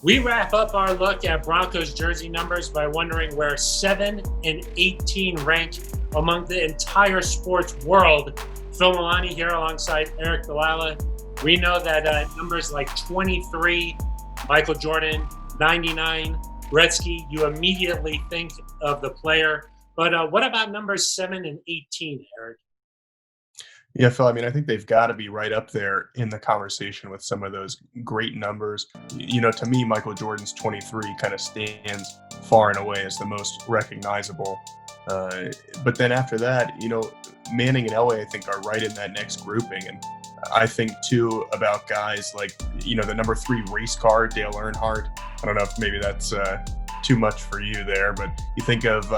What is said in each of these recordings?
We wrap up our look at Broncos jersey numbers by wondering where 7 and 18 rank among the entire sports world. Phil Milani here alongside Aric DiLalla. We know that numbers like 23, Michael Jordan, 99, Gretzky, you immediately think of the player. But what about numbers 7 and 18, Aric? Yeah, Phil, I think they've got to be right up there in the conversation with some of those great numbers. To me, Michael Jordan's 23 kind of stands far and away as the most recognizable. But then after that, Manning and Elway, I think, are right in that next grouping. And I think, too, about guys like, the number 3 race car, Dale Earnhardt. I don't know if maybe that's too much for you there, but you think of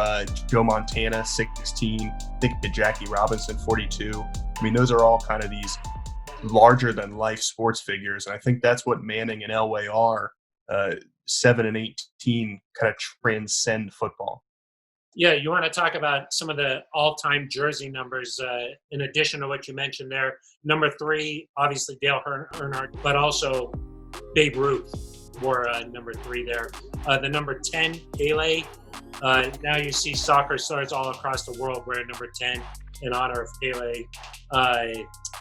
Joe Montana, 16, think of Jackie Robinson, 42. Those are all kind of these larger than life sports figures. And I think that's what Manning and Elway are. 7 and 18 kind of transcend football. Yeah, you want to talk about some of the all-time jersey numbers in addition to what you mentioned there. Number 3, obviously Dale Earnhardt, but also Babe Ruth wore number 3 there. The number 10, Pele. Now you see soccer stars all across the world wearing number 10 in honor of Pele.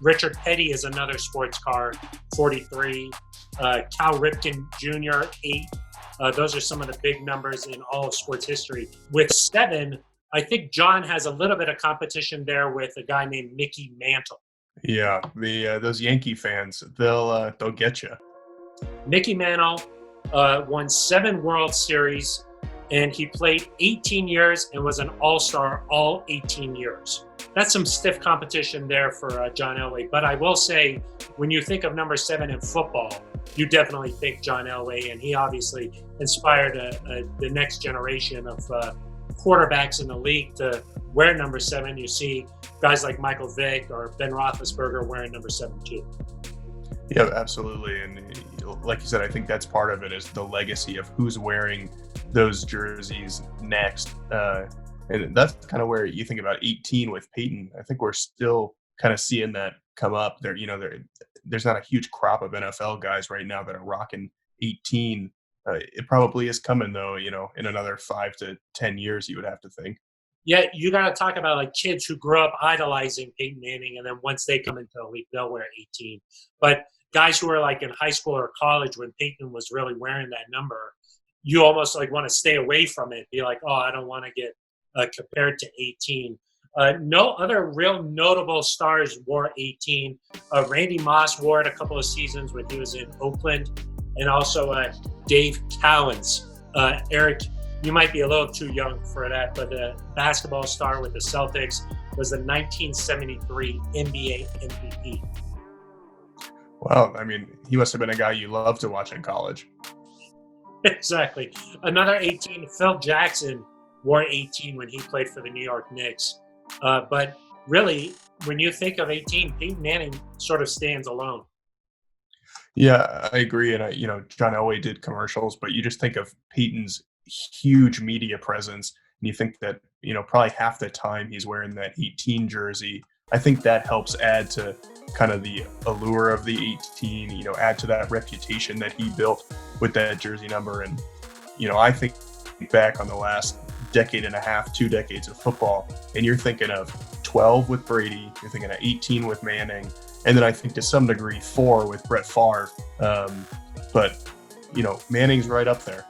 Richard Petty is another sports car, 43. Cal Ripken Jr., 8. Those are some of the big numbers in all of sports history. With 7, I think John has a little bit of competition there with a guy named Mickey Mantle. Yeah, those Yankee fans, they'll get you. Mickey Mantle won 7 World Series, and he played 18 years and was an all-star all 18 years. That's some stiff competition there for John Elway. But I will say, when you think of number 7 in football, you definitely think John Elway, and he obviously inspired the next generation of quarterbacks in the league to wear number 7. You see guys like Michael Vick or Ben Roethlisberger wearing number 7 too. Yeah, absolutely. And like you said, I think that's part of it, is the legacy of who's wearing those jerseys next. And that's kind of where you think about 18 with Peyton. I think we're still kind of seeing that come up there. There's not a huge crop of NFL guys right now that are rocking 18. It probably is coming though, in another 5 to 10 years, you would have to think. Yeah, you got to talk about like kids who grew up idolizing Peyton Manning, and then once they come into the league, they'll wear 18. But guys who are like in high school or college when Peyton was really wearing that number, you almost like want to stay away from it. Be like, oh, I don't want to get compared to 18. No other real notable stars wore 18. Randy Moss wore it a couple of seasons when he was in Oakland, and also Dave Cowens. Aric, you might be a little too young for that, but the basketball star with the Celtics was the 1973 NBA MVP. Well, he must have been a guy you loved to watch in college. Exactly. Another 18, Phil Jackson wore 18 when he played for the New York Knicks. But really, when you think of 18, Peyton Manning sort of stands alone. Yeah, I agree. And, John Elway did commercials, but you just think of Peyton's huge media presence, and you think that, probably half the time he's wearing that 18 jersey. I think that helps add to kind of the allure of the 18, add to that reputation that he built with that jersey number. And, I think back on the last decade and a half, 2 decades of football, and you're thinking of 12 with Brady, you're thinking of 18 with Manning, and then I think to some degree 4 with Brett Favre. But Manning's right up there.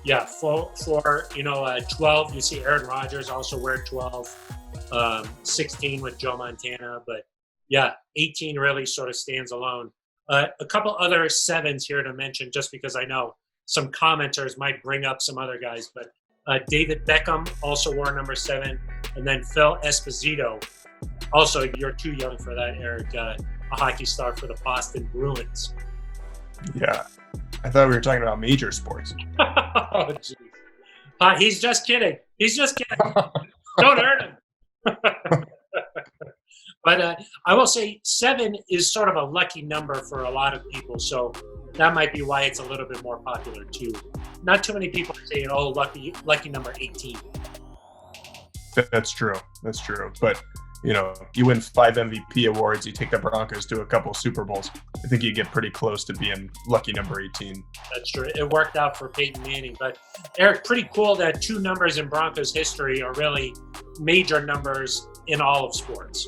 Yeah, for 12, you see Aaron Rodgers also wear 12, 16 with Joe Montana, but yeah, 18 really sort of stands alone. A couple other 7s here to mention, just because I know some commenters might bring up some other guys, but David Beckham also wore number 7, and then Phil Esposito. Also, you're too young for that, Aric, a hockey star for the Boston Bruins. Yeah, I thought we were talking about major sports. Oh, geez. He's just kidding. Don't hurt him. But I will say 7 is sort of a lucky number for a lot of people, so that might be why it's a little bit more popular too. Not too many people are saying, "Oh, lucky number 18." That's true. But you win 5 MVP awards, you take the Broncos to a couple Super Bowls. I think you get pretty close to being lucky number 18. That's true. It worked out for Peyton Manning. But Aric, pretty cool that 2 numbers in Broncos history are really major numbers in all of sports.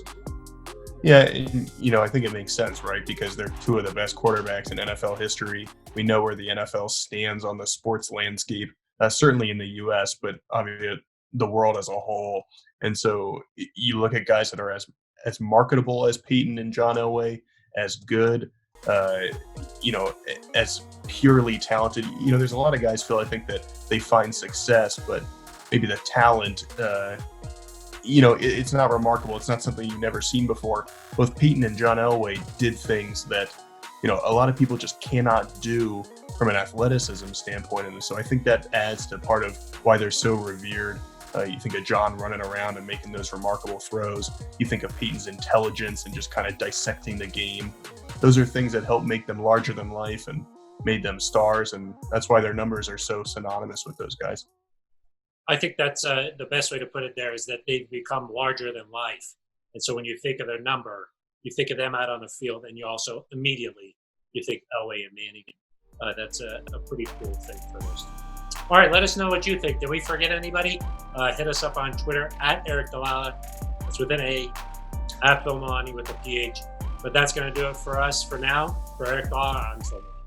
Yeah, and, I think it makes sense, right? Because they're 2 of the best quarterbacks in NFL history. We know where the NFL stands on the sports landscape, certainly in the U.S., but obviously the world as a whole. And so you look at guys that are as marketable as Peyton and John Elway, as good, as purely talented. There's a lot of guys, Phil, I think that they find success, but maybe the talent, it's not remarkable. It's not something you've never seen before. Both Peyton and John Elway did things that, a lot of people just cannot do from an athleticism standpoint. And so I think that adds to part of why they're so revered. You think of John running around and making those remarkable throws. You think of Peyton's intelligence and just kind of dissecting the game. Those are things that help make them larger than life and made them stars. And that's why their numbers are so synonymous with those guys. I think that's the best way to put it there, is that they've become larger than life. And so when you think of their number, you think of them out on the field, and you also immediately you think Elway and Manning. That's a pretty cool thing for those two. All right, let us know what you think. Did we forget anybody? Hit us up on Twitter at Aric DiLalla. It's with an A, at Phil Milani with a PH. But that's going to do it for us for now. For Aric DiLalla, I'm Phil Milani.